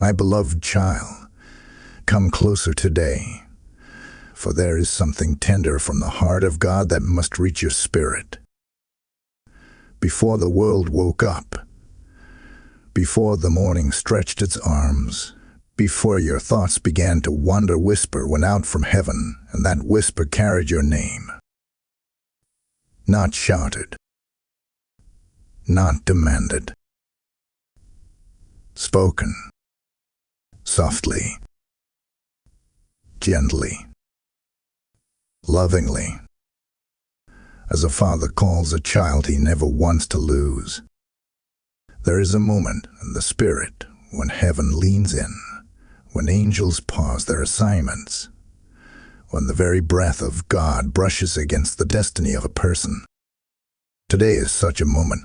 My beloved child, come closer today, for there is something tender from the heart of God that must reach your spirit. Before the world woke up, before the morning stretched its arms, before your thoughts began to wander, whisper went out from heaven, and that whisper carried your name. Not shouted, not demanded, spoken, softly, gently, lovingly, as a father calls a child he never wants to lose. There is a moment in the spirit when heaven leans in, when angels pause their assignments, when the very breath of God brushes against the destiny of a person. Today is such a moment,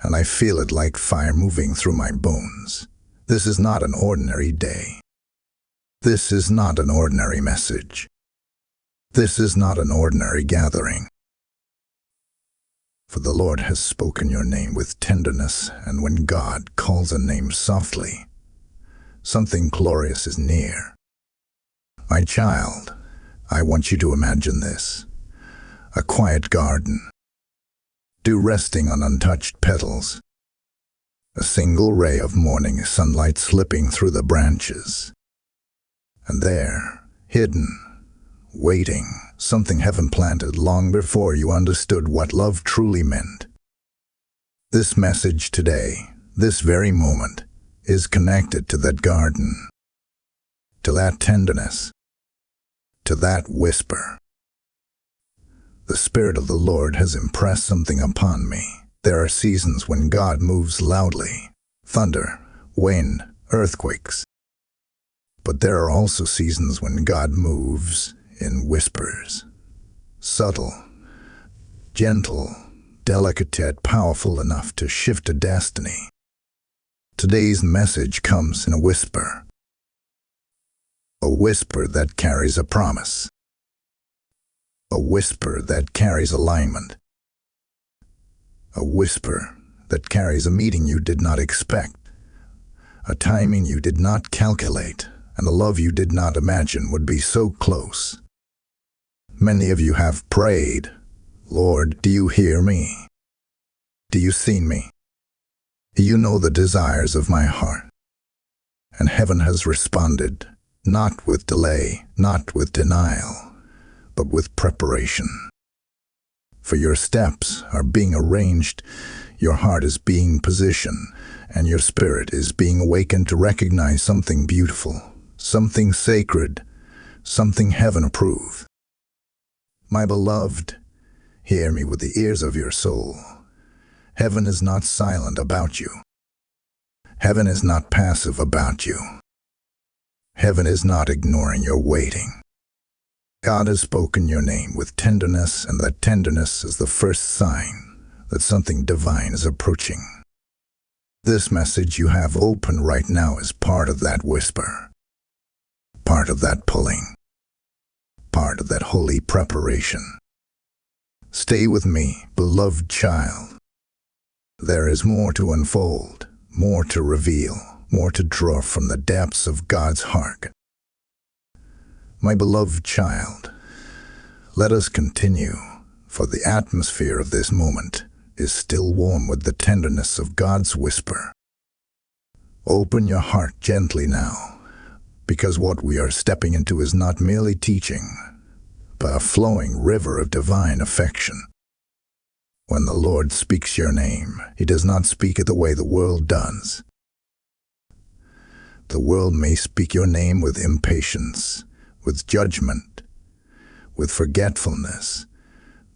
and I feel it like fire moving through my bones. This is not an ordinary day. This is not an ordinary message. This is not an ordinary gathering. For the Lord has spoken your name with tenderness, and when God calls a name softly, something glorious is near. My child, I want you to imagine this: a quiet garden, dew resting on untouched petals, a single ray of morning sunlight slipping through the branches, and there, hidden, waiting, something heaven planted long before you understood what love truly meant. This message today, this very moment, is connected to that garden, to that tenderness, to that whisper. The Spirit of the Lord has impressed something upon me. There are seasons when God moves loudly, thunder, wind, earthquakes. But there are also seasons when God moves in whispers, subtle, gentle, delicate yet powerful enough to shift a destiny. Today's message comes in a whisper that carries a promise, a whisper that carries alignment, a whisper that carries a meeting you did not expect, a timing you did not calculate, and a love you did not imagine would be so close. Many of you have prayed, "Lord, do you hear me? Do you see me? You know the desires of my heart." And heaven has responded, not with delay, not with denial, but with preparation. For your steps are being arranged, your heart is being positioned, and your spirit is being awakened to recognize something beautiful, something sacred, something heaven-approved. My beloved, hear me with the ears of your soul. Heaven is not silent about you. Heaven is not passive about you. Heaven is not ignoring your waiting. God has spoken your name with tenderness, and that tenderness is the first sign that something divine is approaching. This message you have open right now is part of that whisper, part of that pulling, part of that holy preparation. Stay with me, beloved child. There is more to unfold, more to reveal, more to draw from the depths of God's heart. My beloved child, let us continue, for the atmosphere of this moment is still warm with the tenderness of God's whisper. Open your heart gently now, because what we are stepping into is not merely teaching, but a flowing river of divine affection. When the Lord speaks your name, He does not speak it the way the world does. The world may speak your name with impatience, with judgment, with forgetfulness,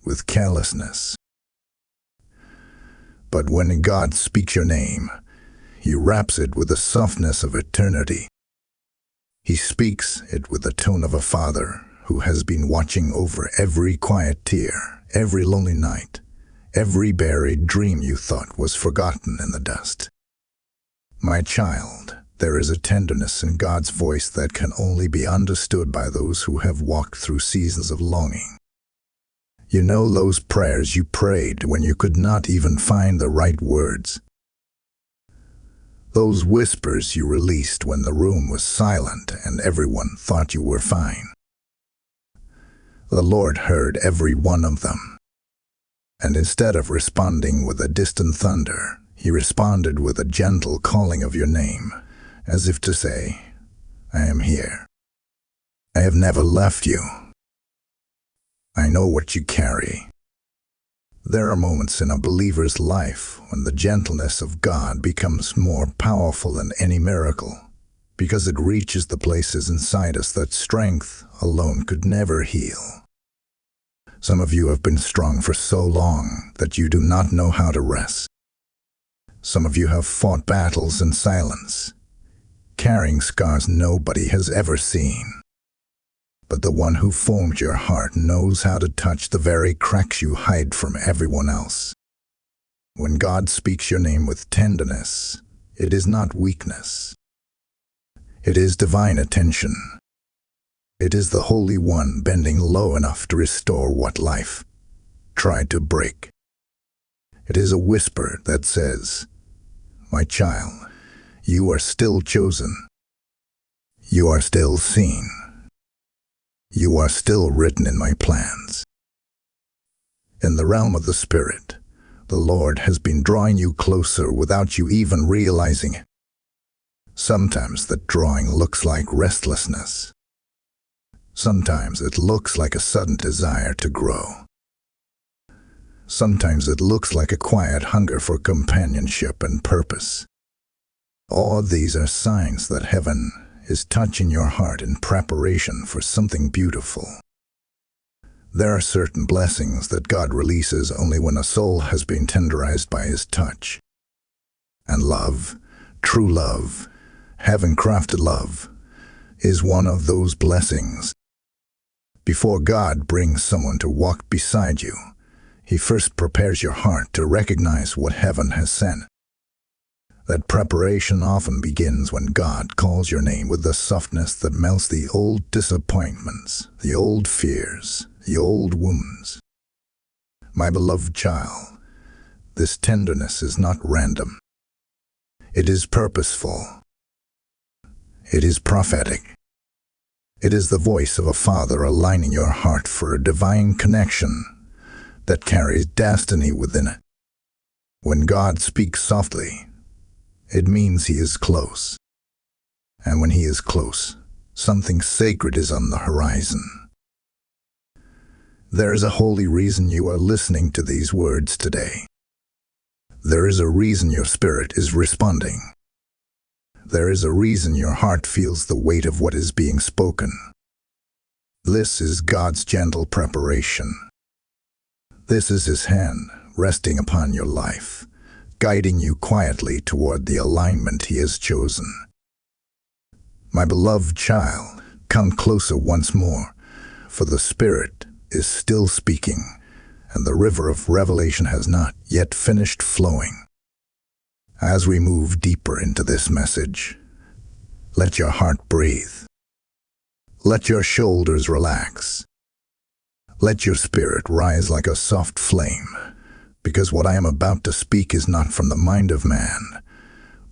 with carelessness. But when God speaks your name, He wraps it with the softness of eternity. He speaks it with the tone of a father who has been watching over every quiet tear, every lonely night, every buried dream you thought was forgotten in the dust. My child, there is a tenderness in God's voice that can only be understood by those who have walked through seasons of longing. You know those prayers you prayed when you could not even find the right words. Those whispers you released when the room was silent and everyone thought you were fine. The Lord heard every one of them. And instead of responding with a distant thunder, He responded with a gentle calling of your name, as if to say, I am here. I have never left you. I know what you carry. There are moments in a believer's life when the gentleness of God becomes more powerful than any miracle, because it reaches the places inside us that strength alone could never heal. Some of you have been strong for so long that you do not know how to rest. Some of you have fought battles in silence, carrying scars nobody has ever seen. But the one who formed your heart knows how to touch the very cracks you hide from everyone else. When God speaks your name with tenderness, it is not weakness. It is divine attention. It is the Holy One bending low enough to restore what life tried to break. It is a whisper that says, my child, you are still chosen. You are still seen. You are still written in my plans. In the realm of the Spirit, the Lord has been drawing you closer without you even realizing it. Sometimes that drawing looks like restlessness. Sometimes it looks like a sudden desire to grow. Sometimes it looks like a quiet hunger for companionship and purpose. All these are signs that heaven is touching your heart in preparation for something beautiful. There are certain blessings that God releases only when a soul has been tenderized by His touch. And love, true love, heaven-crafted love, is one of those blessings. Before God brings someone to walk beside you, He first prepares your heart to recognize what heaven has sent. That preparation often begins when God calls your name with the softness that melts the old disappointments, the old fears, the old wounds. My beloved child, this tenderness is not random. It is purposeful. It is prophetic. It is the voice of a father aligning your heart for a divine connection that carries destiny within it. When God speaks softly, it means He is close. And when He is close, something sacred is on the horizon. There is a holy reason you are listening to these words today. There is a reason your spirit is responding. There is a reason your heart feels the weight of what is being spoken. This is God's gentle preparation. This is His hand resting upon your life, guiding you quietly toward the alignment He has chosen. My beloved child, come closer once more, for the Spirit is still speaking, and the river of revelation has not yet finished flowing. As we move deeper into this message, let your heart breathe. Let your shoulders relax. Let your spirit rise like a soft flame, because what I am about to speak is not from the mind of man,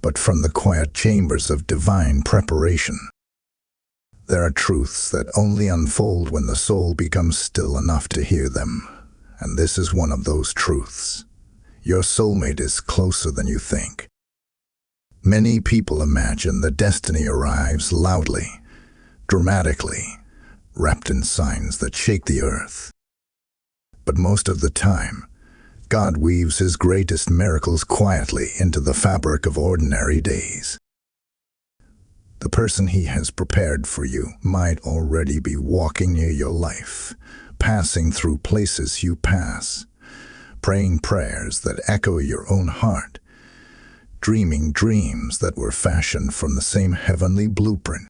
but from the quiet chambers of divine preparation. There are truths that only unfold when the soul becomes still enough to hear them, and this is one of those truths. Your soulmate is closer than you think. Many people imagine that destiny arrives loudly, dramatically, wrapped in signs that shake the earth. But most of the time, God weaves His greatest miracles quietly into the fabric of ordinary days. The person He has prepared for you might already be walking near your life, passing through places you pass, praying prayers that echo your own heart, dreaming dreams that were fashioned from the same heavenly blueprint.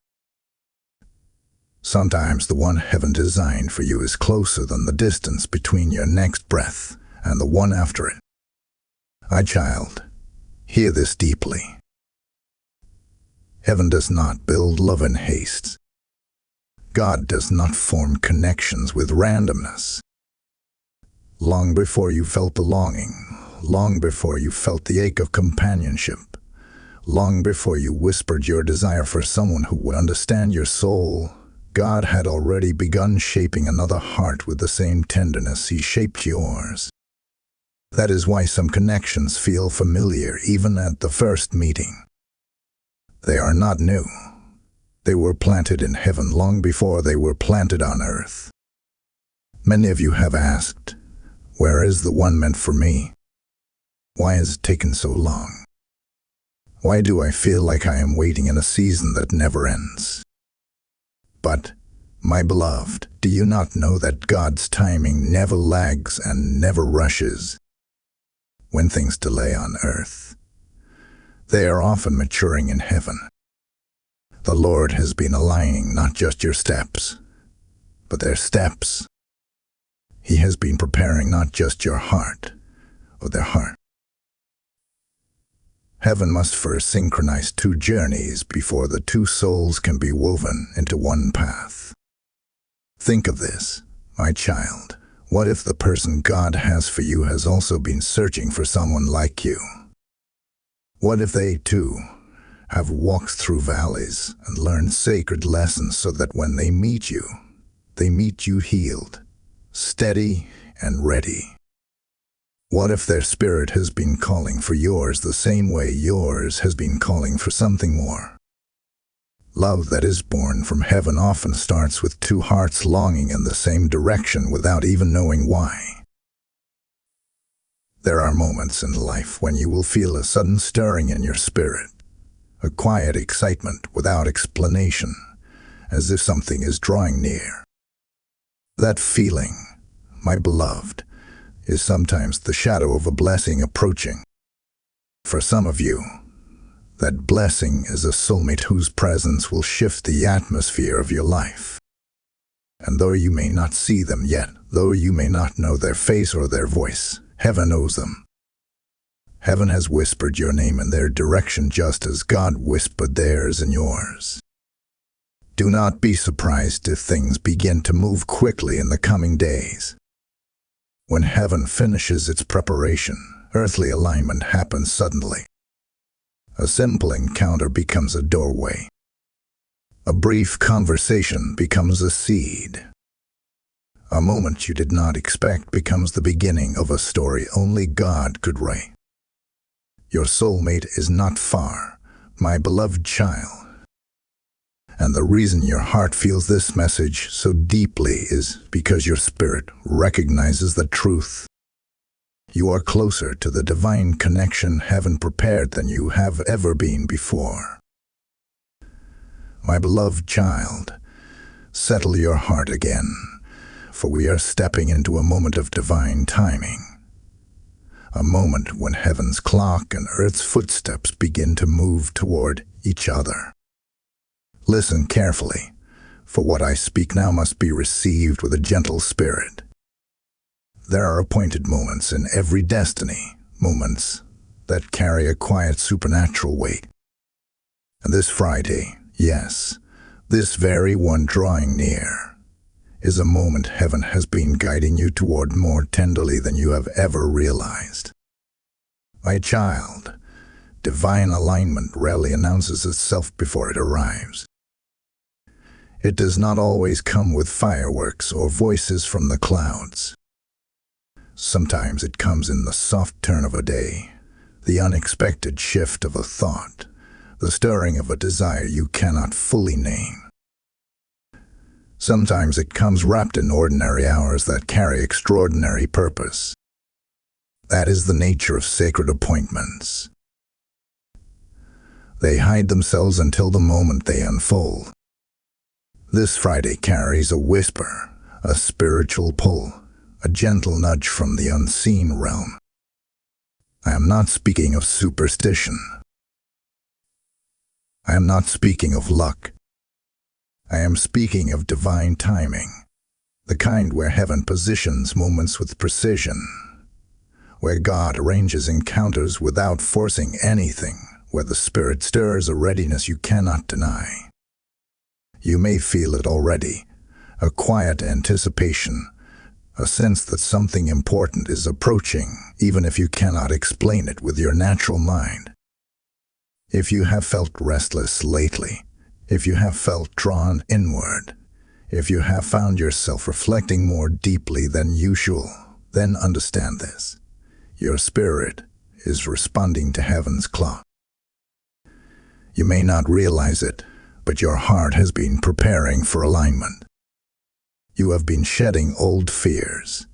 Sometimes the one heaven designed for you is closer than the distance between your next breath and the one after it. My child, hear this deeply. Heaven does not build love in haste. God does not form connections with randomness. Long before you felt the longing, long before you felt the ache of companionship, Long before you whispered your desire for someone who would understand your soul, God had already begun shaping another heart with the same tenderness He shaped yours. That is why some connections feel familiar even at the first meeting. They are not new. They were planted in heaven long before they were planted on earth. Many of you have asked, "Where is the one meant for me? Why has it taken so long? Why do I feel like I am waiting in a season that never ends?" But, my beloved, do you not know that God's timing never lags and never rushes? When things delay on earth, they are often maturing in heaven. The Lord has been aligning not just your steps, but their steps. He has been preparing not just your heart, but their heart. Heaven must first synchronize two journeys before the two souls can be woven into one path. Think of this, my child. What if the person God has for you has also been searching for someone like you? What if they, too, have walked through valleys and learned sacred lessons so that when they meet you healed, steady, and ready? What if their spirit has been calling for yours the same way yours has been calling for something more? Love that is born from heaven often starts with two hearts longing in the same direction without even knowing why. There are moments in life when you will feel a sudden stirring in your spirit, a quiet excitement without explanation, as if something is drawing near. That feeling, my beloved, is sometimes the shadow of a blessing approaching. For some of you, that blessing is a soulmate whose presence will shift the atmosphere of your life. And though you may not see them yet, though you may not know their face or their voice, heaven knows them. Heaven has whispered your name in their direction just as God whispered theirs in yours. Do not be surprised if things begin to move quickly in the coming days. When heaven finishes its preparation, earthly alignment happens suddenly. A simple encounter becomes a doorway. A brief conversation becomes a seed. A moment you did not expect becomes the beginning of a story only God could write. Your soulmate is not far, my beloved child. And the reason your heart feels this message so deeply is because your spirit recognizes the truth. You are closer to the divine connection heaven prepared than you have ever been before. My beloved child, settle your heart again, for we are stepping into a moment of divine timing. A moment when heaven's clock and earth's footsteps begin to move toward each other. Listen carefully, for what I speak now must be received with a gentle spirit. There are appointed moments in every destiny, moments that carry a quiet supernatural weight. And this Friday, yes, this very one drawing near, is a moment heaven has been guiding you toward more tenderly than you have ever realized. My child, divine alignment rarely announces itself before it arrives. It does not always come with fireworks or voices from the clouds. Sometimes it comes in the soft turn of a day, the unexpected shift of a thought, the stirring of a desire you cannot fully name. Sometimes it comes wrapped in ordinary hours that carry extraordinary purpose. That is the nature of sacred appointments. They hide themselves until the moment they unfold. This Friday carries a whisper, a spiritual pull, a gentle nudge from the unseen realm. I am not speaking of superstition. I am not speaking of luck. I am speaking of divine timing, the kind where heaven positions moments with precision, where God arranges encounters without forcing anything, where the Spirit stirs a readiness you cannot deny. You may feel it already, a quiet anticipation, a sense that something important is approaching, even if you cannot explain it with your natural mind. If you have felt restless lately, if you have felt drawn inward, if you have found yourself reflecting more deeply than usual, then understand this. Your spirit is responding to heaven's clock. You may not realize it, but your heart has been preparing for alignment. You have been shedding old fears,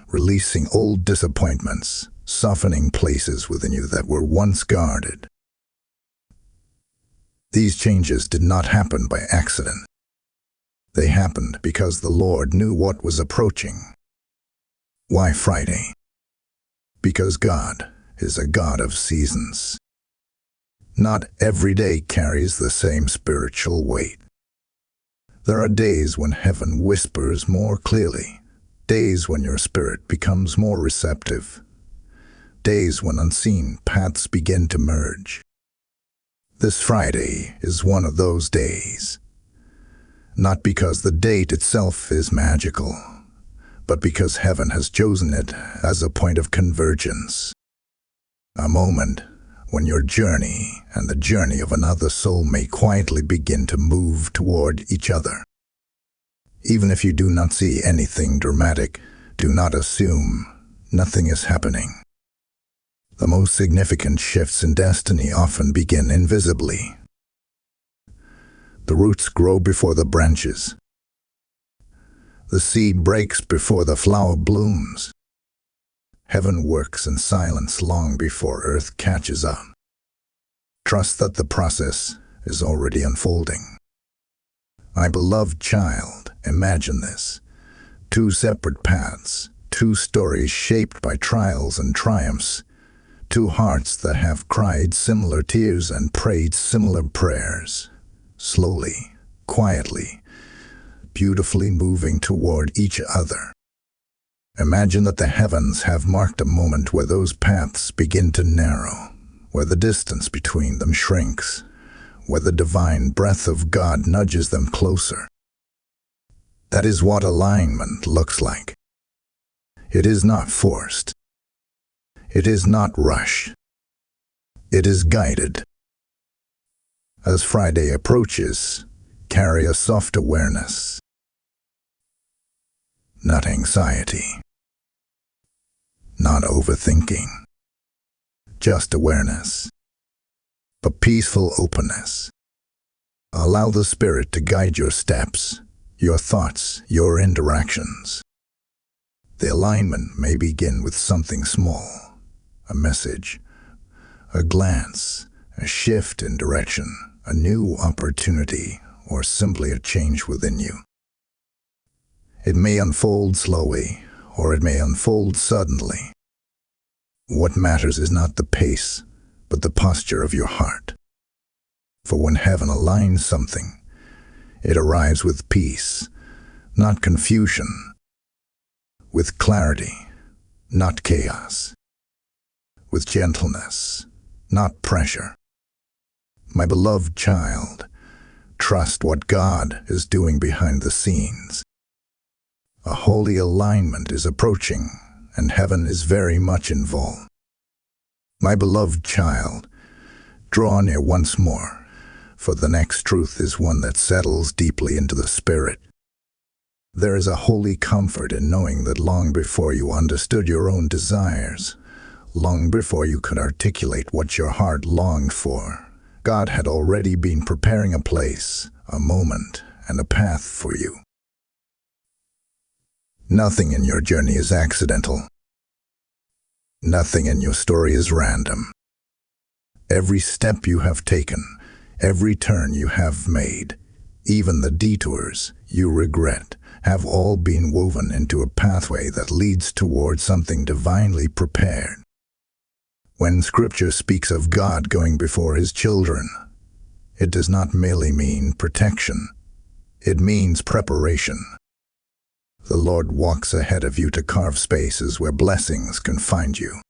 releasing old disappointments, softening places within you that were once guarded. These changes did not happen by accident. They happened because the Lord knew what was approaching. Why Friday? Because God is a God of seasons. Not every day carries the same spiritual weight. There are days when heaven whispers more clearly, days when your spirit becomes more receptive, days when unseen paths begin to merge. This Friday is one of those days. Not because the date itself is magical, but because heaven has chosen it as a point of convergence. A moment when your journey and the journey of another soul may quietly begin to move toward each other. Even if you do not see anything dramatic, do not assume nothing is happening. The most significant shifts in destiny often begin invisibly. The roots grow before the branches. The seed breaks before the flower blooms. Heaven works in silence long before earth catches up. Trust that the process is already unfolding. My beloved child, imagine this. Two separate paths, two stories shaped by trials and triumphs, two hearts that have cried similar tears and prayed similar prayers, slowly, quietly, beautifully moving toward each other. Imagine that the heavens have marked a moment where those paths begin to narrow, where the distance between them shrinks, where the divine breath of God nudges them closer. That is what alignment looks like. It is not forced. It is not rushed. It is guided. As Friday approaches, carry a soft awareness. Not anxiety. Not overthinking. Just awareness. A peaceful openness. Allow the Spirit to guide your steps, your thoughts, your interactions. The alignment may begin with something small, a message, a glance, a shift in direction, a new opportunity, or simply a change within you. It may unfold slowly, or it may unfold suddenly. What matters is not the pace, but the posture of your heart. For when heaven aligns something, it arrives with peace, not confusion, with clarity, not chaos, with gentleness, not pressure. My beloved child, trust what God is doing behind the scenes. A holy alignment is approaching, and heaven is very much involved. My beloved child, draw near once more, for the next truth is one that settles deeply into the spirit. There is a holy comfort in knowing that long before you understood your own desires, long before you could articulate what your heart longed for, God had already been preparing a place, a moment, and a path for you. Nothing in your journey is accidental. Nothing in your story is random. Every step you have taken, every turn you have made, even the detours you regret, have all been woven into a pathway that leads toward something divinely prepared. When Scripture speaks of God going before His children, it does not merely mean protection. It means preparation. The Lord walks ahead of you to carve spaces where blessings can find you.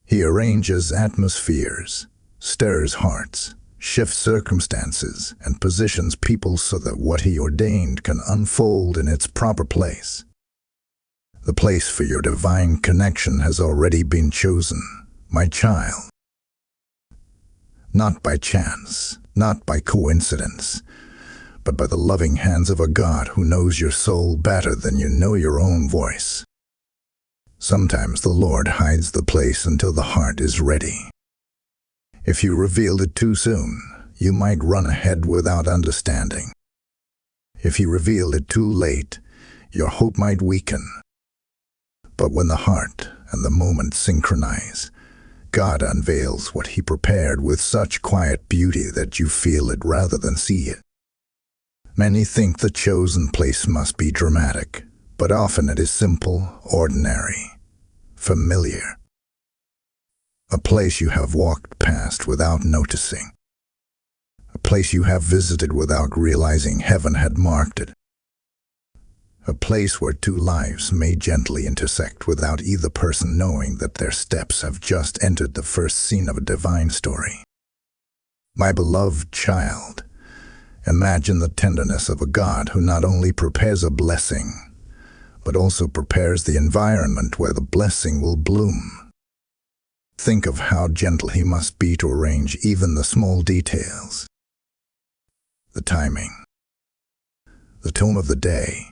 He arranges atmospheres, stirs hearts, shifts circumstances, and positions people so that what He ordained can unfold in its proper place. The place for your divine connection has already been chosen, my child. not by chance, not by coincidence, but by the loving hands of a God who knows your soul better than you know your own voice. Sometimes the Lord hides the place until the heart is ready. If you revealed it too soon, you might run ahead without understanding. If He revealed it too late, your hope might weaken. But when the heart and the moment synchronize, God unveils what He prepared with such quiet beauty that you feel it rather than see it. Many think the chosen place must be dramatic, but often it is simple, ordinary, familiar. A place you have walked past without noticing. A place you have visited without realizing heaven had marked it. A place where two lives may gently intersect without either person knowing that their steps have just entered the first scene of a divine story. My beloved child, imagine the tenderness of a God who not only prepares a blessing, but also prepares the environment where the blessing will bloom. Think of how gentle He must be to arrange even the small details. The timing, the tone of the day,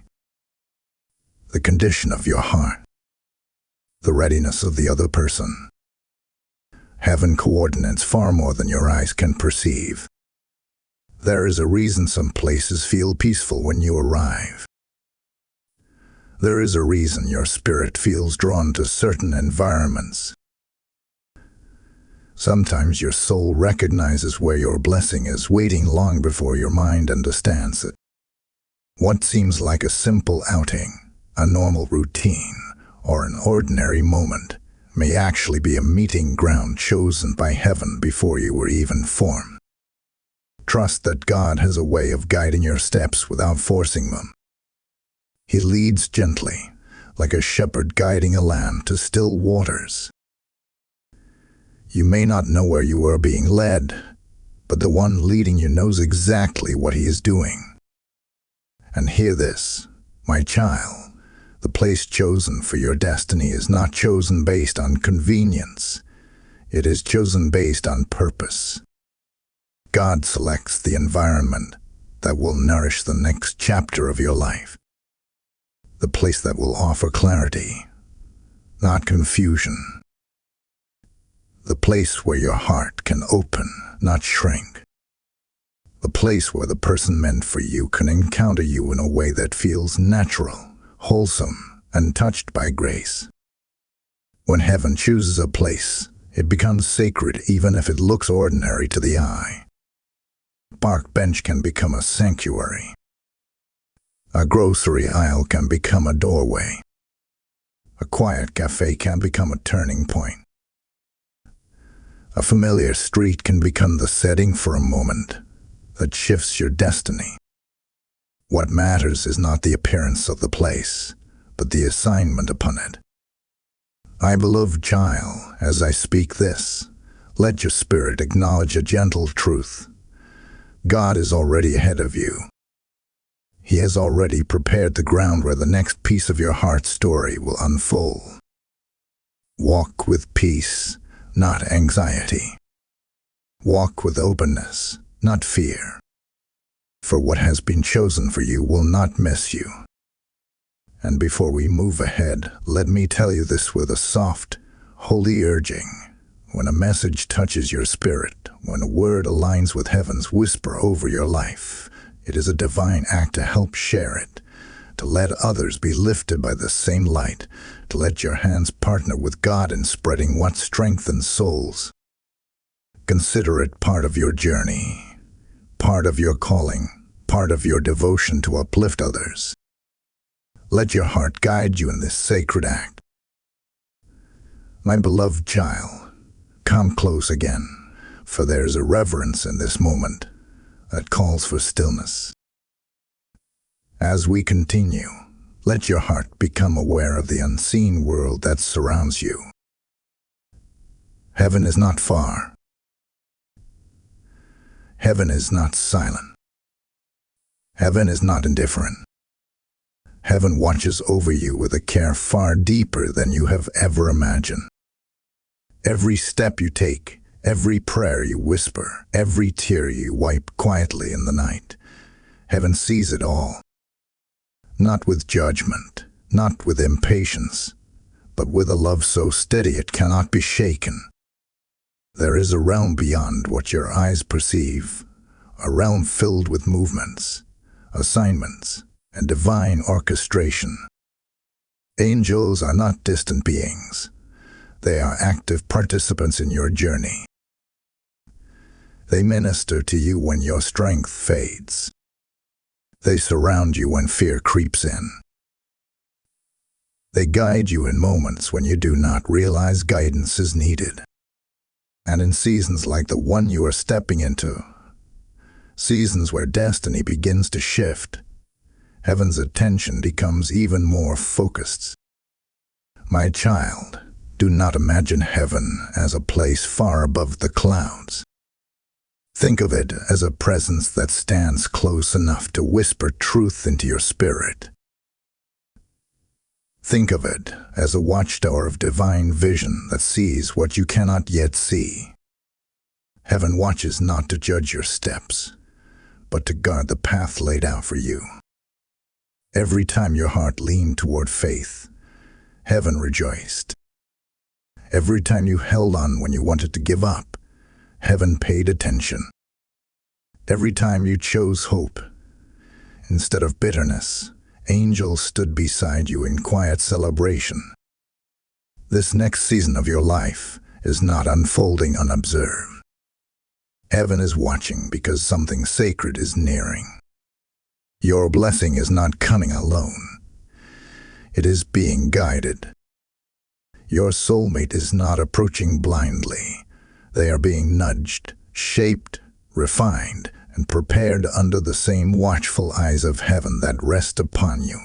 the condition of your heart, the readiness of the other person. Heaven coordinates far more than your eyes can perceive. There is a reason some places feel peaceful when you arrive. There is a reason your spirit feels drawn to certain environments. Sometimes your soul recognizes where your blessing is waiting long before your mind understands it. What seems like a simple outing, a normal routine, or an ordinary moment may actually be a meeting ground chosen by heaven before you were even formed. Trust that God has a way of guiding your steps without forcing them. He leads gently, like a shepherd guiding a lamb to still waters. You may not know where you are being led, but the one leading you knows exactly what He is doing. And hear this, my child, the place chosen for your destiny is not chosen based on convenience. It is chosen based on purpose. God selects the environment that will nourish the next chapter of your life. The place that will offer clarity, not confusion. The place where your heart can open, not shrink. The place where the person meant for you can encounter you in a way that feels natural, wholesome, and touched by grace. When heaven chooses a place, it becomes sacred even if it looks ordinary to the eye. A park bench can become a sanctuary. A grocery aisle can become a doorway. A quiet cafe can become a turning point. A familiar street can become the setting for a moment that shifts your destiny. What matters is not the appearance of the place, but the assignment upon it. My beloved child, as I speak this, let your spirit acknowledge a gentle truth. God is already ahead of you. He has already prepared the ground where the next piece of your heart's story will unfold. Walk with peace, not anxiety. Walk with openness, not fear. For what has been chosen for you will not miss you. And before we move ahead, let me tell you this with a soft, holy urging. When a message touches your spirit, when a word aligns with heaven's whisper over your life, it is a divine act to help share it, to let others be lifted by the same light, to let your hands partner with God in spreading what strengthens souls. Consider it part of your journey, part of your calling, part of your devotion to uplift others. Let your heart guide you in this sacred act. My beloved child, come close again, for there is a reverence in this moment that calls for stillness. As we continue, let your heart become aware of the unseen world that surrounds you. Heaven is not far. Heaven is not silent. Heaven is not indifferent. Heaven watches over you with a care far deeper than you have ever imagined. Every step you take, Every prayer you whisper, every tear you wipe quietly in the night, heaven sees it all. Not with judgment, not with impatience, but with a love so steady it cannot be shaken. There is a realm beyond what your eyes perceive, a realm filled with movements, assignments, and divine orchestration. Angels are not distant beings. They are active participants in your journey. They minister to you when your strength fades. They surround you when fear creeps in. They guide you in moments when you do not realize guidance is needed. And in seasons like the one you are stepping into, seasons where destiny begins to shift, heaven's attention becomes even more focused. My child, do not imagine heaven as a place far above the clouds. Think of it as a presence that stands close enough to whisper truth into your spirit. Think of it as a watchtower of divine vision that sees what you cannot yet see. Heaven watches not to judge your steps, but to guard the path laid out for you. Every time your heart leaned toward faith, heaven rejoiced. Every time you held on when you wanted to give up, heaven paid attention. Every time you chose hope instead of bitterness, angels stood beside you in quiet celebration. This next season of your life is not unfolding unobserved. Heaven is watching because something sacred is nearing. Your blessing is not coming alone. It is being guided. Your soulmate is not approaching blindly. They are being nudged, shaped, refined, and prepared under the same watchful eyes of heaven that rest upon you.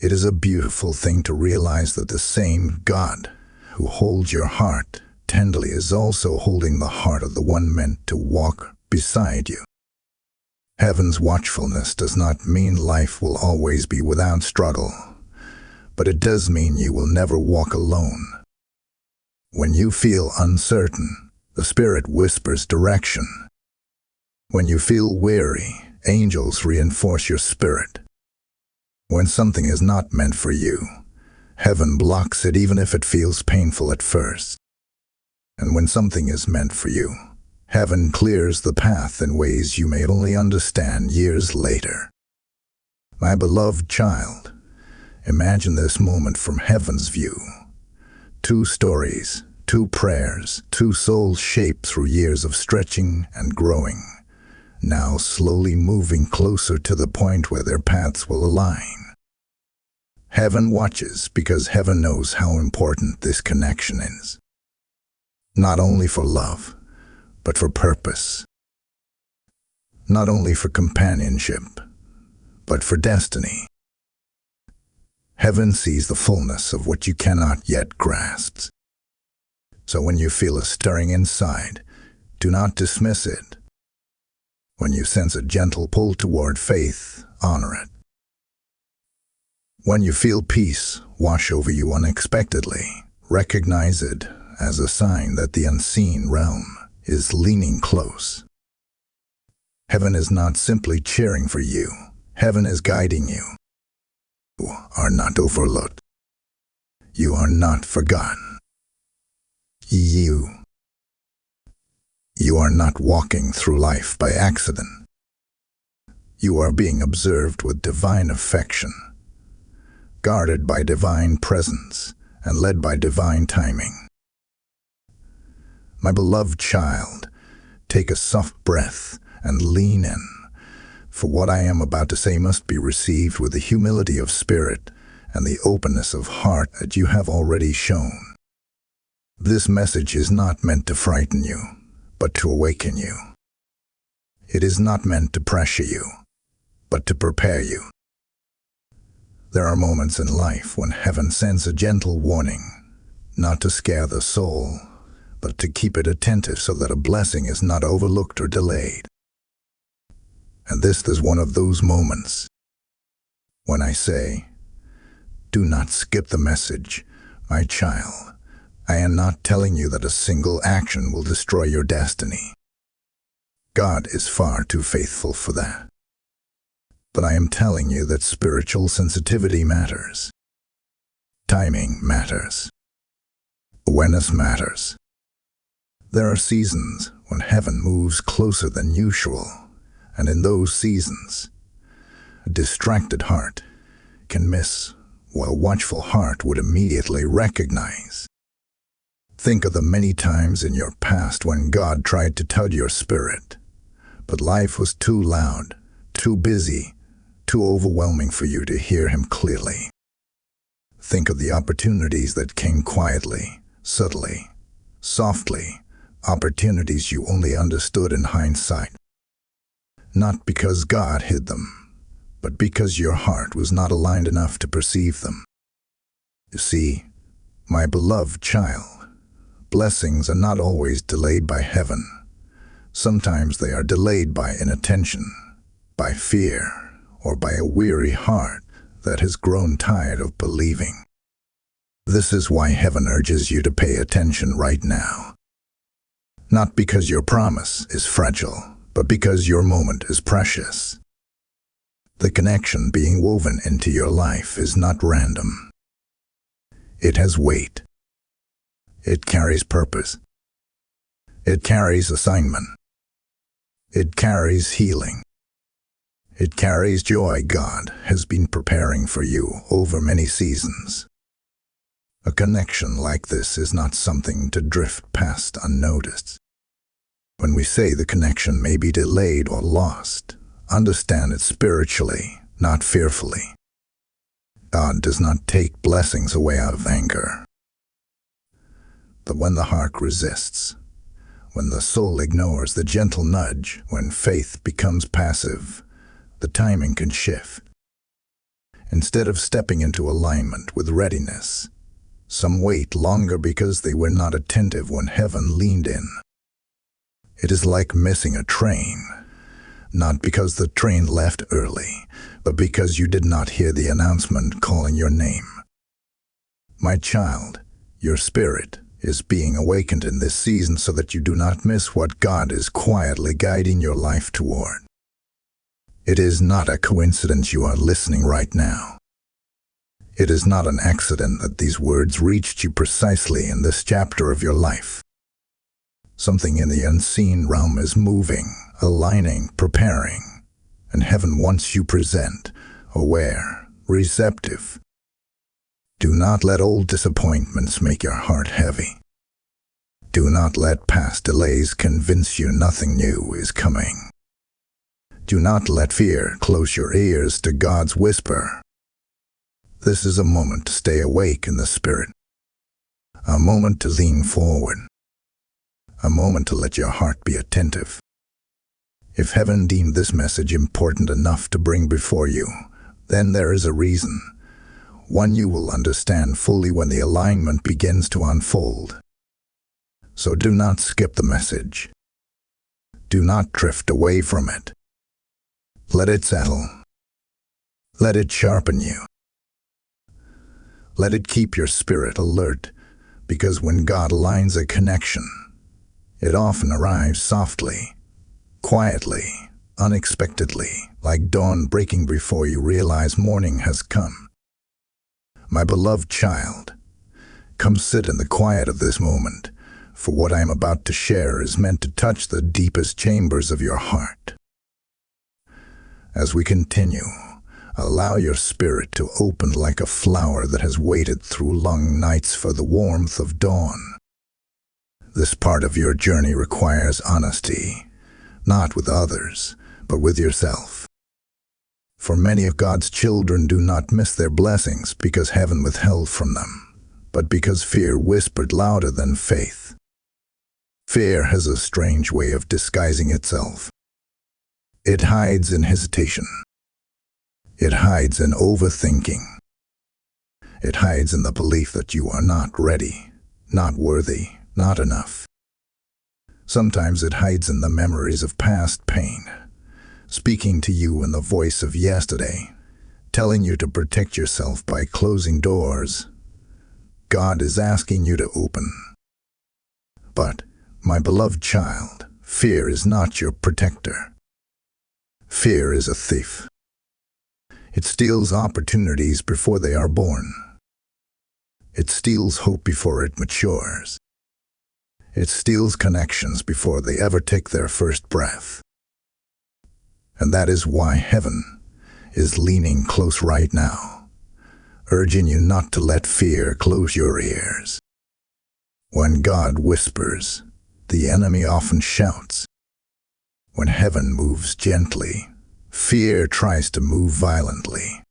It is a beautiful thing to realize that the same God who holds your heart tenderly is also holding the heart of the one meant to walk beside you. Heaven's watchfulness does not mean life will always be without struggle, but it does mean you will never walk alone. When you feel uncertain, the Spirit whispers direction. When you feel weary, angels reinforce your spirit. When something is not meant for you, heaven blocks it even if it feels painful at first. And when something is meant for you, heaven clears the path in ways you may only understand years later. My beloved child, imagine this moment from heaven's view. 2 stories, 2 prayers, 2 souls shaped through years of stretching and growing, now slowly moving closer to the point where their paths will align. Heaven watches because heaven knows how important this connection is. Not only for love, but for purpose. Not only for companionship, but for destiny. Heaven sees the fullness of what you cannot yet grasp. So when you feel a stirring inside, do not dismiss it. When you sense a gentle pull toward faith, honor it. When you feel peace wash over you unexpectedly, recognize it as a sign that the unseen realm is leaning close. Heaven is not simply cheering for you. Heaven is guiding you. You are not overlooked. You are not forgotten. You are not walking through life by accident. You are being observed with divine affection, guarded by divine presence, and led by divine timing. My beloved child, take a soft breath and lean in, for what I am about to say must be received with the humility of spirit and the openness of heart that you have already shown. This message is not meant to frighten you, but to awaken you. It is not meant to pressure you, but to prepare you. There are moments in life when heaven sends a gentle warning, not to scare the soul, but to keep it attentive so that a blessing is not overlooked or delayed. And this is one of those moments. When I say, do not skip the message, my child, I am not telling you that a single action will destroy your destiny. God is far too faithful for that. But I am telling you that spiritual sensitivity matters. Timing matters. Awareness matters. There are seasons when heaven moves closer than usual, and in those seasons, a distracted heart can miss what a watchful heart would immediately recognize. Think of the many times in your past when God tried to tug your spirit, but life was too loud, too busy, too overwhelming for you to hear Him clearly. Think of the opportunities that came quietly, subtly, softly, opportunities you only understood in hindsight. Not because God hid them, but because your heart was not aligned enough to perceive them. You see, my beloved child, blessings are not always delayed by heaven. Sometimes they are delayed by inattention, by fear, or by a weary heart that has grown tired of believing. This is why heaven urges you to pay attention right now. Not because your promise is fragile, but because your moment is precious. The connection being woven into your life is not random. It has weight. It carries purpose. It carries assignment. It carries healing. It carries joy God has been preparing for you over many seasons. A connection like this is not something to drift past unnoticed. When we say the connection may be delayed or lost, understand it spiritually, not fearfully. God does not take blessings away out of anger. But when the heart resists, when the soul ignores the gentle nudge, when faith becomes passive, the timing can shift. Instead of stepping into alignment with readiness, some wait longer because they were not attentive when heaven leaned in. It is like missing a train, not because the train left early, but because you did not hear the announcement calling your name. My child, your spirit is being awakened in this season so that you do not miss what God is quietly guiding your life toward. It is not a coincidence you are listening right now. It is not an accident that these words reached you precisely in this chapter of your life. Something in the unseen realm is moving, aligning, preparing, and heaven wants you present, aware, receptive. Do not let old disappointments make your heart heavy. Do not let past delays convince you nothing new is coming. Do not let fear close your ears to God's whisper. This is a moment to stay awake in the spirit, a moment to lean forward, a moment to let your heart be attentive. If heaven deemed this message important enough to bring before you, then there is a reason, one you will understand fully when the alignment begins to unfold. So do not skip the message. Do not drift away from it. Let it settle. Let it sharpen you. Let it keep your spirit alert, because when God aligns a connection, it often arrives softly, quietly, unexpectedly, like dawn breaking before you realize morning has come. My beloved child, come sit in the quiet of this moment, for what I am about to share is meant to touch the deepest chambers of your heart. As we continue, allow your spirit to open like a flower that has waited through long nights for the warmth of dawn. This part of your journey requires honesty, not with others, but with yourself. For many of God's children do not miss their blessings because heaven withheld from them, but because fear whispered louder than faith. Fear has a strange way of disguising itself. It hides in hesitation. It hides in overthinking. It hides in the belief that you are not ready, not worthy, not enough. Sometimes it hides in the memories of past pain, speaking to you in the voice of yesterday, telling you to protect yourself by closing doors. God is asking you to open. But, my beloved child, fear is not your protector. Fear is a thief. It steals opportunities before they are born. It steals hope before it matures. It steals connections before they ever take their first breath. And that is why heaven is leaning close right now, urging you not to let fear close your ears. When God whispers, the enemy often shouts. When heaven moves gently, fear tries to move violently.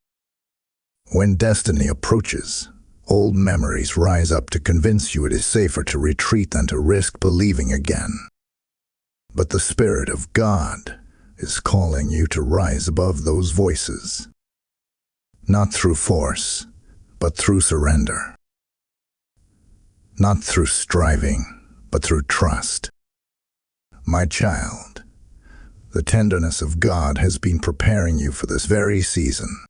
When destiny approaches, old memories rise up to convince you it is safer to retreat than to risk believing again. But the Spirit of God is calling you to rise above those voices. Not through force, but through surrender. Not through striving, but through trust. My child, the tenderness of God has been preparing you for this very season.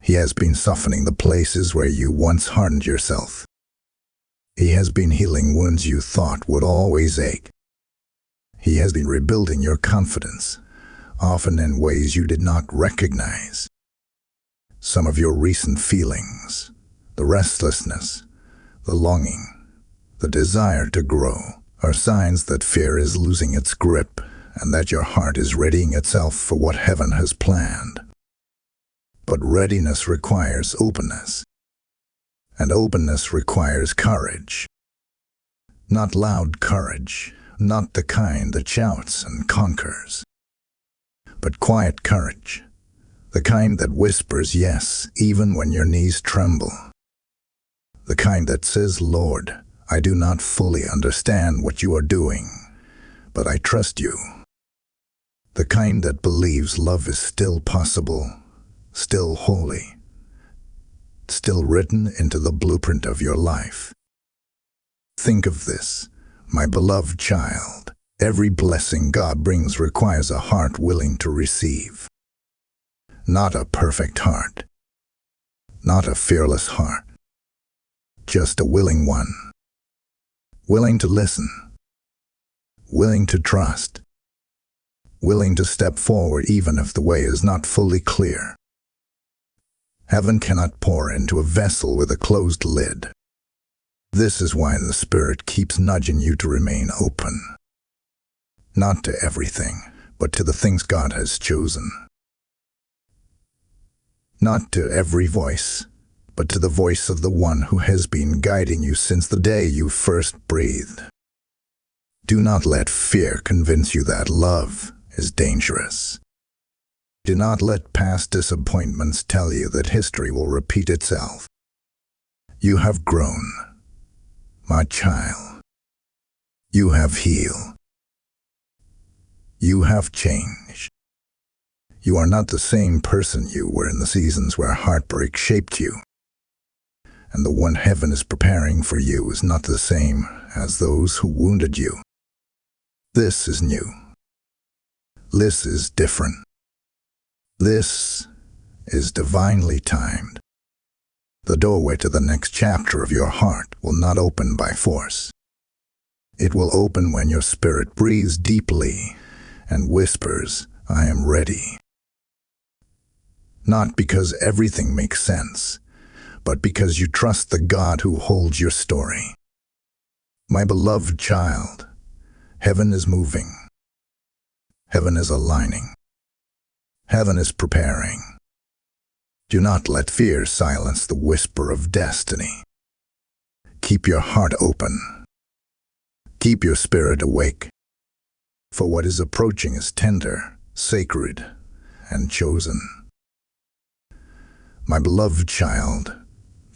He has been softening the places where you once hardened yourself. He has been healing wounds you thought would always ache. He has been rebuilding your confidence, often in ways you did not recognize. Some of your recent feelings, the restlessness, the longing, the desire to grow, are signs that fear is losing its grip and that your heart is readying itself for what heaven has planned. But readiness requires openness, and openness requires courage. Not loud courage, not the kind that shouts and conquers, but quiet courage, the kind that whispers yes even when your knees tremble. The kind that says, Lord, I do not fully understand what you are doing, but I trust you. The kind that believes love is still possible, still holy, still written into the blueprint of your life. Think of this, my beloved child. Every blessing God brings requires a heart willing to receive. Not a perfect heart, not a fearless heart, just a willing one. Willing to listen, willing to trust, willing to step forward even if the way is not fully clear. Heaven cannot pour into a vessel with a closed lid. This is why the Spirit keeps nudging you to remain open. Not to everything, but to the things God has chosen. Not to every voice, but to the voice of the one who has been guiding you since the day you first breathed. Do not let fear convince you that love is dangerous. Do not let past disappointments tell you that history will repeat itself. You have grown, my child. You have healed. You have changed. You are not the same person you were in the seasons where heartbreak shaped you. And the one heaven is preparing for you is not the same as those who wounded you. This is new. This is different. This is divinely timed. The doorway to the next chapter of your heart will not open by force. It will open when your spirit breathes deeply and whispers, I am ready. Not because everything makes sense, but because you trust the God who holds your story. My beloved child, heaven is moving. Heaven is aligning. Heaven is preparing. Do not let fear silence the whisper of destiny. Keep your heart open. Keep your spirit awake. For what is approaching is tender, sacred, and chosen. My beloved child,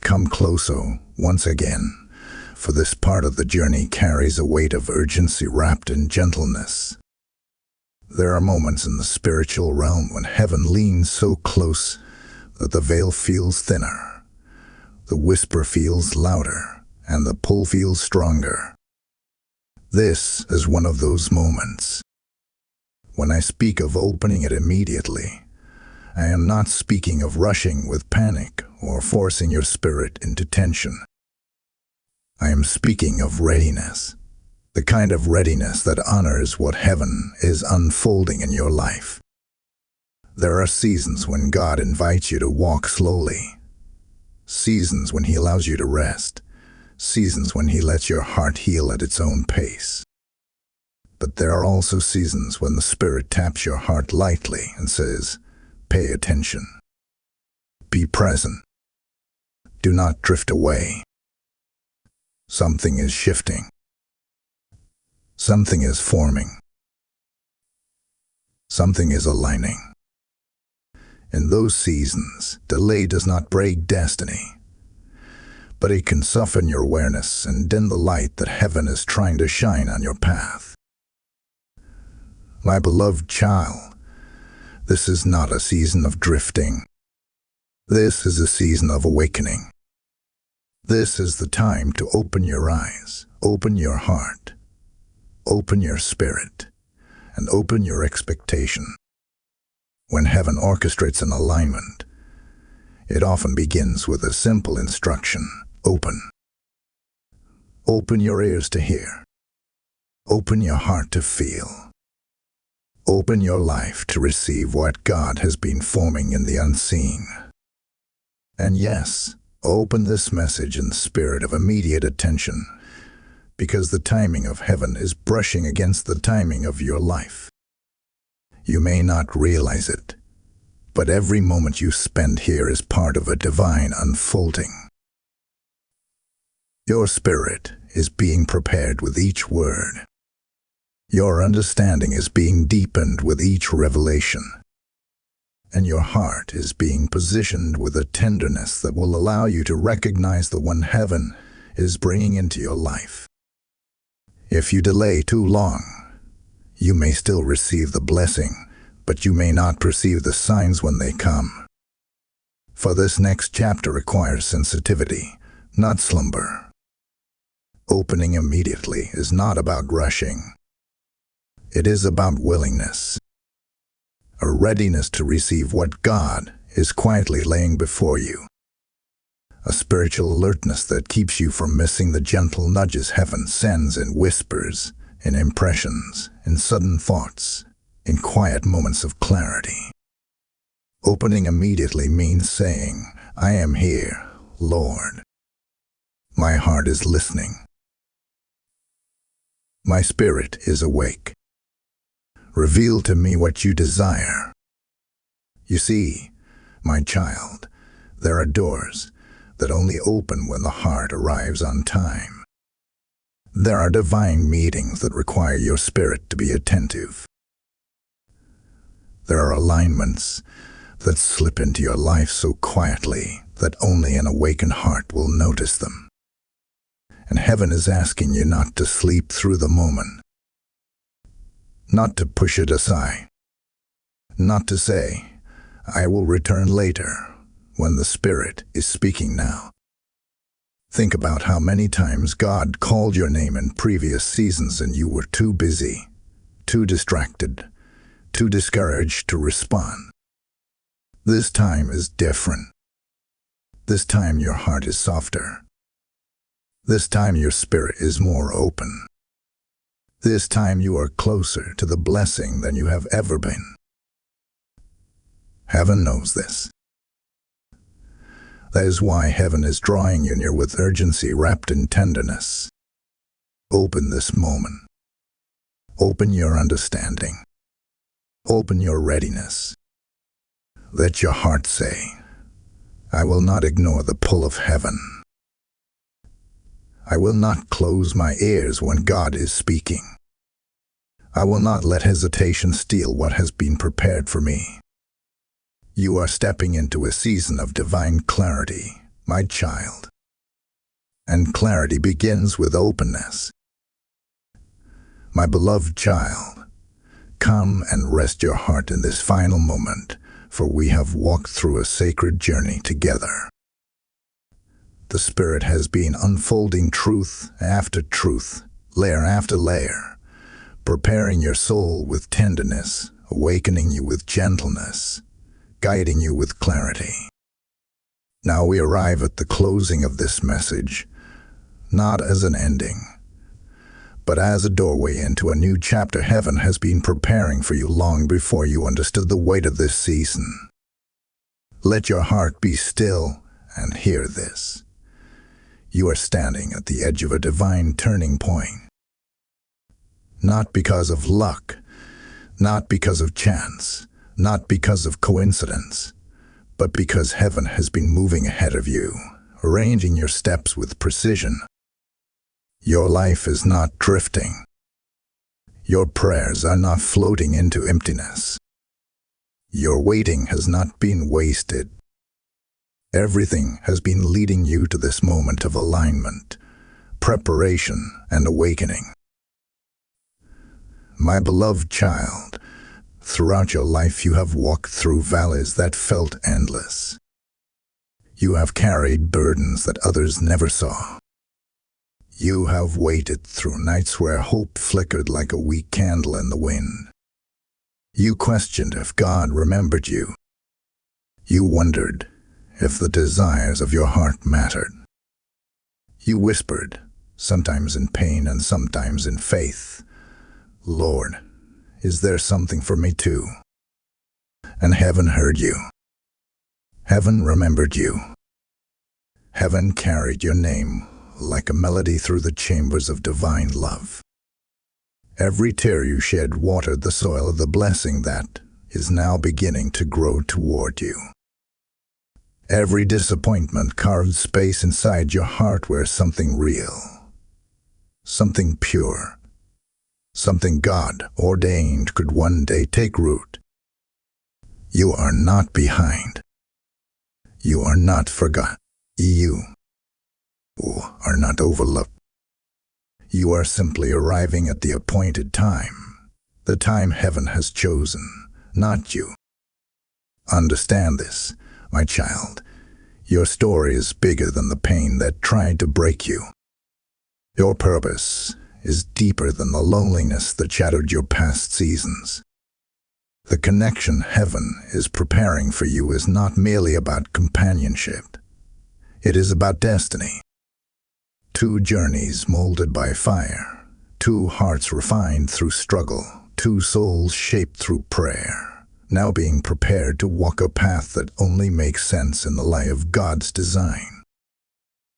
come closer once again, for this part of the journey carries a weight of urgency wrapped in gentleness. There are moments in the spiritual realm when heaven leans so close that the veil feels thinner, the whisper feels louder, and the pull feels stronger. This is one of those moments. When I speak of opening it immediately, I am not speaking of rushing with panic or forcing your spirit into tension. I am speaking of readiness, the kind of readiness that honors what heaven is unfolding in your life. There are seasons when God invites you to walk slowly, seasons when He allows you to rest, seasons when He lets your heart heal at its own pace. But there are also seasons when the Spirit taps your heart lightly and says, "Pay attention. Be present. Do not drift away. Something is shifting. Something is forming. Something is aligning." In those seasons, delay does not break destiny, but it can soften your awareness and dim the light that heaven is trying to shine on your path. My beloved child, this is not a season of drifting. This is a season of awakening. This is the time to open your eyes, open your heart, open your spirit, and open your expectation. When heaven orchestrates an alignment, it often begins with a simple instruction: open. Open your ears to hear. Open your heart to feel. Open your life to receive what God has been forming in the unseen. And yes, open this message in the spirit of immediate attention, because the timing of heaven is brushing against the timing of your life. You may not realize it, but every moment you spend here is part of a divine unfolding. Your spirit is being prepared with each word. Your understanding is being deepened with each revelation, and your heart is being positioned with a tenderness that will allow you to recognize the one heaven is bringing into your life. If you delay too long, you may still receive the blessing, but you may not perceive the signs when they come. For this next chapter requires sensitivity, not slumber. Opening immediately is not about rushing. It is about willingness, a readiness to receive what God is quietly laying before you, a spiritual alertness that keeps you from missing the gentle nudges heaven sends in whispers, in impressions, in sudden thoughts, in quiet moments of clarity. Opening immediately means saying, "I am here, Lord. My heart is listening. My spirit is awake. Reveal to me what you desire." You see, my child, there are doors that only open when the heart arrives on time. There are divine meetings that require your spirit to be attentive. There are alignments that slip into your life so quietly that only an awakened heart will notice them. And heaven is asking you not to sleep through the moment, not to push it aside, not to say, "I will return later," when the Spirit is speaking now. Think about how many times God called your name in previous seasons and you were too busy, too distracted, too discouraged to respond. This time is different. This time your heart is softer. This time your spirit is more open. This time you are closer to the blessing than you have ever been. Heaven knows this. That is why heaven is drawing you near with urgency wrapped in tenderness. Open this moment. Open your understanding. Open your readiness. Let your heart say, "I will not ignore the pull of heaven. I will not close my ears when God is speaking. I will not let hesitation steal what has been prepared for me." You are stepping into a season of divine clarity, my child. And clarity begins with openness. My beloved child, come and rest your heart in this final moment, for we have walked through a sacred journey together. The Spirit has been unfolding truth after truth, layer after layer, preparing your soul with tenderness, awakening you with gentleness, guiding you with clarity. Now we arrive at the closing of this message, not as an ending, but as a doorway into a new chapter heaven has been preparing for you long before you understood the weight of this season. Let your heart be still and hear this. You are standing at the edge of a divine turning point. Not because of luck, not because of chance, not because of coincidence, but because heaven has been moving ahead of you, arranging your steps with precision. Your life is not drifting. Your prayers are not floating into emptiness. Your waiting has not been wasted. Everything has been leading you to this moment of alignment, preparation, and awakening. My beloved child, throughout your life you have walked through valleys that felt endless. You have carried burdens that others never saw. You have waited through nights where hope flickered like a weak candle in the wind. You questioned if God remembered you. You wondered if the desires of your heart mattered. You whispered, sometimes in pain and sometimes in faith, "Lord, is there something for me too?" And heaven heard you. Heaven remembered you. Heaven carried your name like a melody through the chambers of divine love. Every tear you shed watered the soil of the blessing that is now beginning to grow toward you. Every disappointment carved space inside your heart where something real, something pure, something God ordained could one day take root. You are not behind. You are not forgotten. You are not overlooked. You are simply arriving at the appointed time, the time heaven has chosen, not you. Understand this, my child. Your story is bigger than the pain that tried to break you. Your purpose is deeper than the loneliness that shadowed your past seasons. The connection heaven is preparing for you is not merely about companionship. It is about destiny. Two journeys molded by fire, two hearts refined through struggle, two souls shaped through prayer, now being prepared to walk a path that only makes sense in the light of God's design.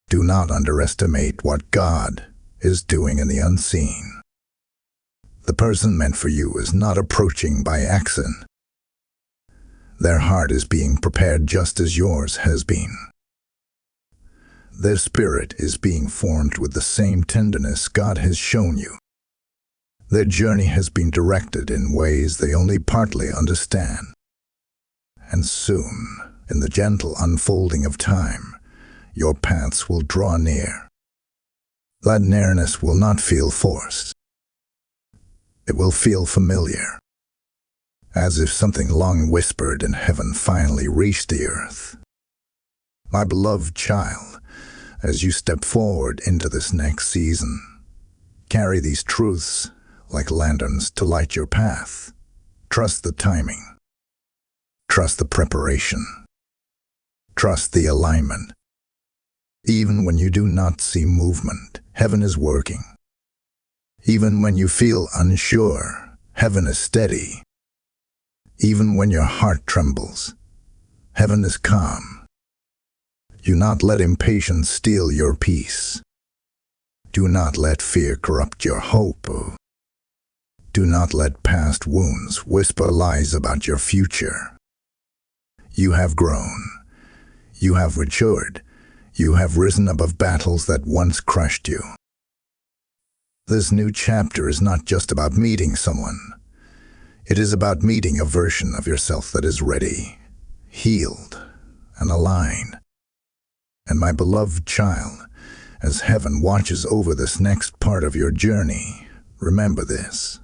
Do not underestimate what God is doing in the unseen. The person meant for you is not approaching by accident. Their heart is being prepared just as yours has been. Their spirit is being formed with the same tenderness God has shown you. Their journey has been directed in ways they only partly understand. And soon, in the gentle unfolding of time, your paths will draw near. That nearness will not feel forced. It will feel familiar, as if something long whispered in heaven finally reached the earth. My beloved child, as you step forward into this next season, carry these truths like lanterns to light your path. Trust the timing. Trust the preparation. Trust the alignment. Even when you do not see movement, heaven is working. Even when you feel unsure, heaven is steady. Even when your heart trembles, heaven is calm. Do not let impatience steal your peace. Do not let fear corrupt your hope. Do not let past wounds whisper lies about your future. You have grown. You have matured. You have risen above battles that once crushed you. This new chapter is not just about meeting someone. It is about meeting a version of yourself that is ready, healed, and aligned. And my beloved child, as heaven watches over this next part of your journey, remember this.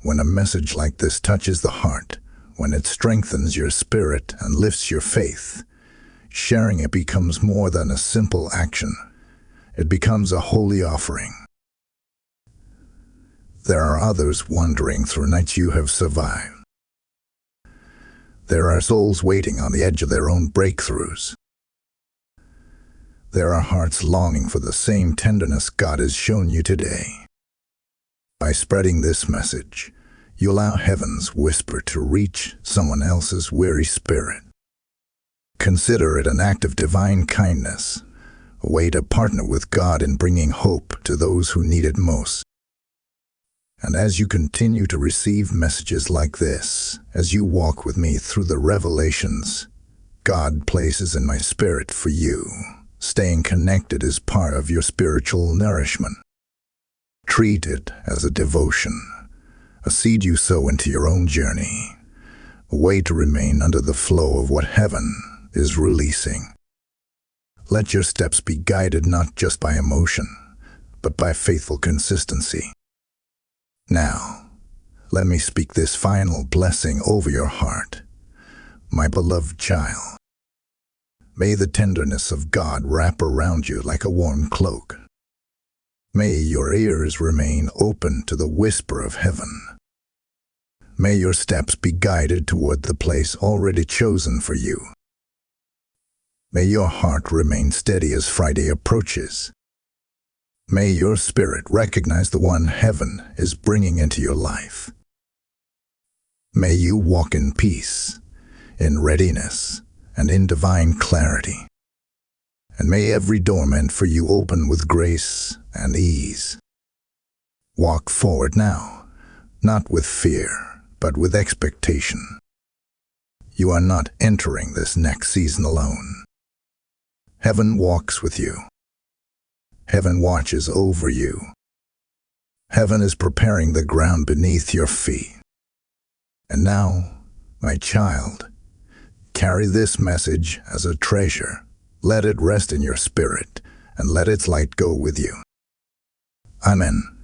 When a message like this touches the heart, when it strengthens your spirit and lifts your faith, sharing it becomes more than a simple action. It becomes a holy offering. There are others wandering through nights you have survived. There are souls waiting on the edge of their own breakthroughs. There are hearts longing for the same tenderness God has shown you today. By spreading this message, you allow heaven's whisper to reach someone else's weary spirit. Consider it an act of divine kindness, a way to partner with God in bringing hope to those who need it most. And as you continue to receive messages like this, as you walk with me through the revelations God places in my spirit for you, staying connected is part of your spiritual nourishment. Treat it as a devotion, a seed you sow into your own journey, a way to remain under the flow of what heaven is releasing. Let your steps be guided not just by emotion, but by faithful consistency. Now, let me speak this final blessing over your heart, my beloved child. May the tenderness of God wrap around you like a warm cloak. May your ears remain open to the whisper of heaven. May your steps be guided toward the place already chosen for you. May your heart remain steady as Friday approaches. May your spirit recognize the one heaven is bringing into your life. May you walk in peace, in readiness, and in divine clarity. And may every door meant for you open with grace and ease. Walk forward now, not with fear, but with expectation. You are not entering this next season alone. Heaven walks with you. Heaven watches over you. Heaven is preparing the ground beneath your feet. And now, my child, carry this message as a treasure. Let it rest in your spirit, and let its light go with you. Amen.